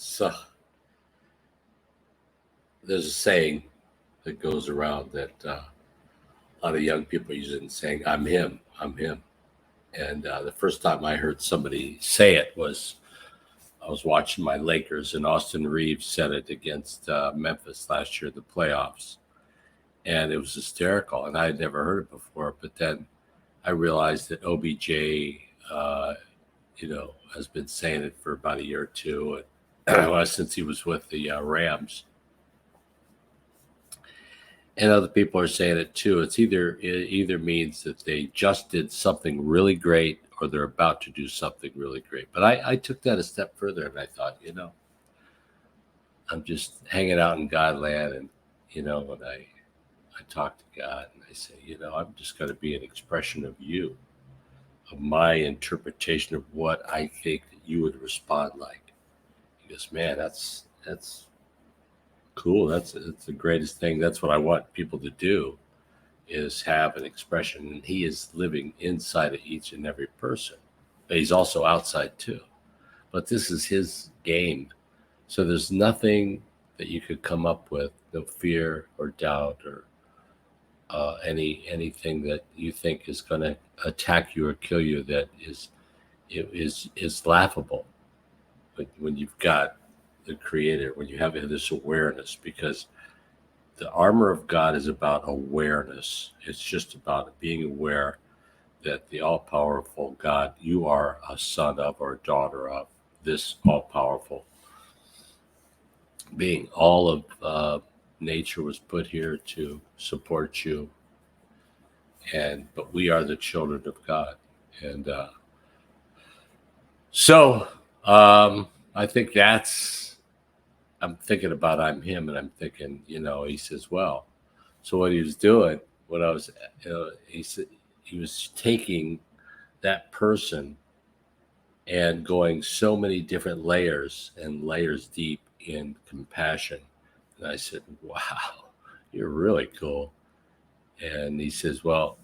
So there's a saying that goes around that a lot of young people use it, saying, "I'm him, I'm him." And the first time I heard somebody say it was I was watching my Lakers, and Austin Reeves said it against Memphis last year in the playoffs, and it was hysterical. And I had never heard it before, but then I realized that OBJ, uh, has been saying it for about a year or two, and well, since he was with the Rams, and other people are saying it too. It either means that they just did something really great, or they're about to do something really great. But I took that a step further, and I thought, I'm just hanging out in Godland, and when I talk to God, and I say, I'm just going to be an expression of you, of my interpretation of what I think that you would respond like. He goes, man, that's cool. That's the greatest thing. That's what I want people to do, is have an expression. And he is living inside of each and every person. But he's also outside too. But this is his game. So there's nothing that you could come up with, no fear or doubt or anything that you think is going to attack you or kill you, that is laughable. But when you've got the Creator, when you have this awareness, because the armor of God is about awareness. It's just about being aware that the all powerful God, you are a son of or a daughter of this all powerful being. All of nature was put here to support you, but we are the children of God. And so I think I'm thinking about I'm him, and I'm thinking, he says, well, so what he was doing, what I was, he said, he was taking that person and going so many different layers and layers deep in compassion. And I said, wow, you're really cool. And he says, well,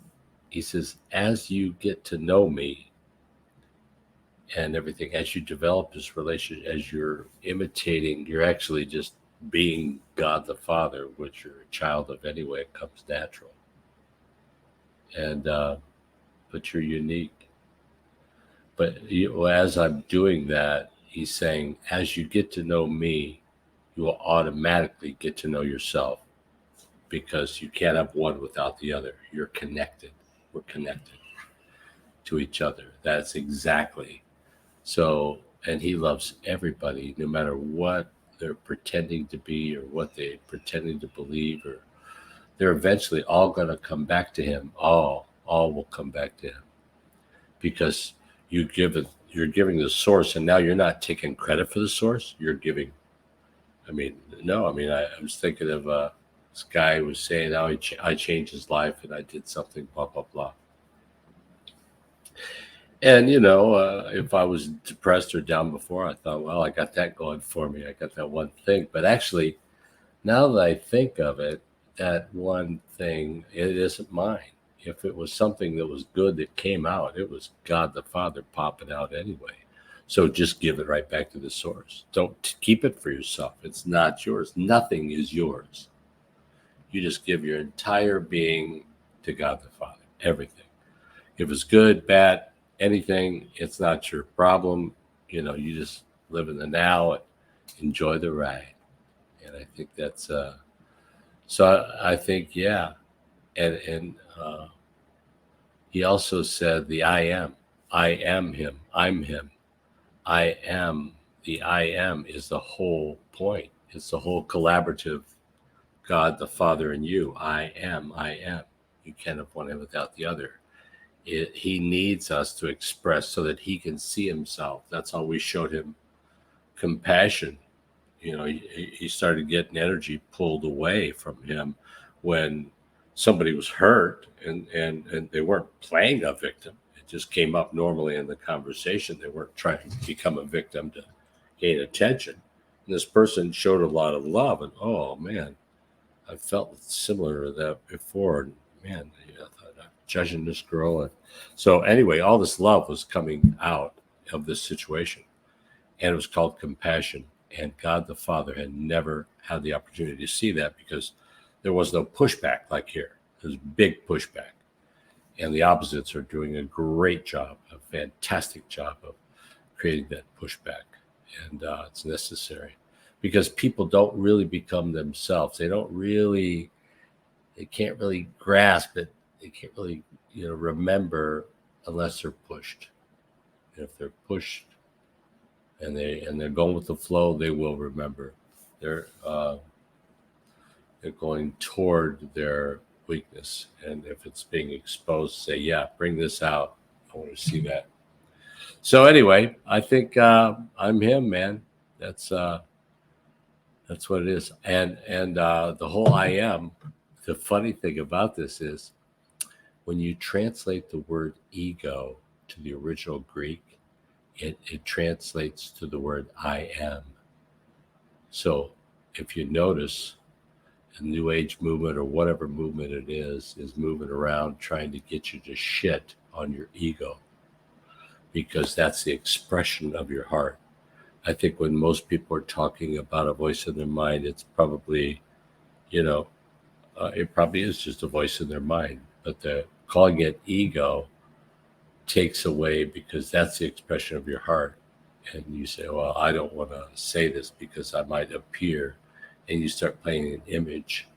he says, as you get to know me and everything, as you develop this relationship, as you're imitating, you're actually just being God the Father, which you're a child of anyway. It comes natural. And but you're unique. But as I'm doing that, he's saying, as you get to know me, you will automatically get to know yourself, because you can't have one without the other. You're connected. We're connected to each other. That's exactly. So, and he loves everybody, no matter what they're pretending to be or what they're pretending to believe, or they're eventually all going to come back to him. All will come back to him, because you're giving the source, and now you're not taking credit for the source. You're giving. I mean, no. I mean, I was thinking of this guy who was saying how I changed his life, and I did something, blah blah blah. And if I was depressed or down before, I thought, well, I got that going for me. I got that one thing. But actually, now that I think of it, that one thing, it isn't mine. If it was something that was good that came out, it was God the Father popping out anyway. So just give it right back to the source. Don't keep it for yourself. It's not yours. Nothing is yours. You just give your entire being to God the Father. Everything. If it's good, bad, anything, it's not your problem. You just live in the now and enjoy the ride. And I think that's so I think, yeah. And he also said the I am him, I'm him, I am. The I am is the whole point. It's the whole collaborative God the Father and you. I am, I am. You can't have one without the other. He needs us to express so that he can see himself. That's how we showed him compassion. He started getting energy pulled away from him when somebody was hurt, and they weren't playing a victim. It just came up normally in the conversation. They weren't trying to become a victim to gain attention. And this person showed a lot of love, and oh man, I felt similar to that before. And man, I thought, I'm judging this girl. And so anyway, all this love was coming out of this situation, and it was called compassion. And God the Father had never had the opportunity to see that because there was no pushback like here. There's big pushback. And the opposites are doing a great job, a fantastic job of creating that pushback. And it's necessary because people don't really become themselves. They can't really grasp it. They can't really, remember unless they're pushed. And if they're pushed and they're going with the flow, they will remember. They're going toward their weakness, and if it's being exposed, say, yeah, bring this out. I want to see that. So anyway, I think I'm him, man. That's what it is. And the whole I am. The funny thing about this is when you translate the word ego to the original Greek, it translates to the word I am. So if you notice, a New Age movement or whatever movement it is moving around trying to get you to shit on your ego because that's the expression of your heart. I think when most people are talking about a voice in their mind, it's probably, it probably is just a voice in their mind. But calling it ego takes away because that's the expression of your heart. And you say, well, I don't want to say this because I might appear. And you start playing an image.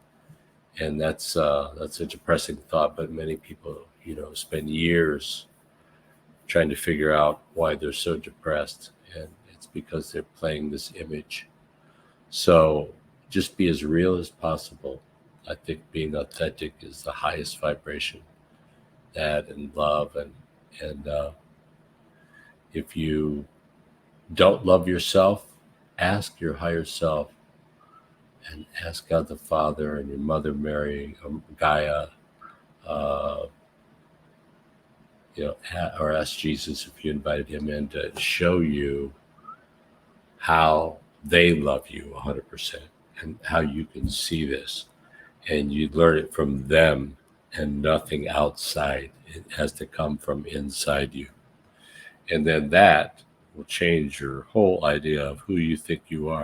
And that's a depressing thought. But many people, spend years trying to figure out why they're so depressed. And it's because they're playing this image. So just be as real as possible. I think being authentic is the highest vibration. That and love. And if you don't love yourself, ask your higher self and ask God the Father and your Mother Mary, Gaia, or ask Jesus if you invited him in to show you how they love you 100% and how you can see this. And you learn it from them and nothing outside. It has to come from inside you. And then that will change your whole idea of who you think you are.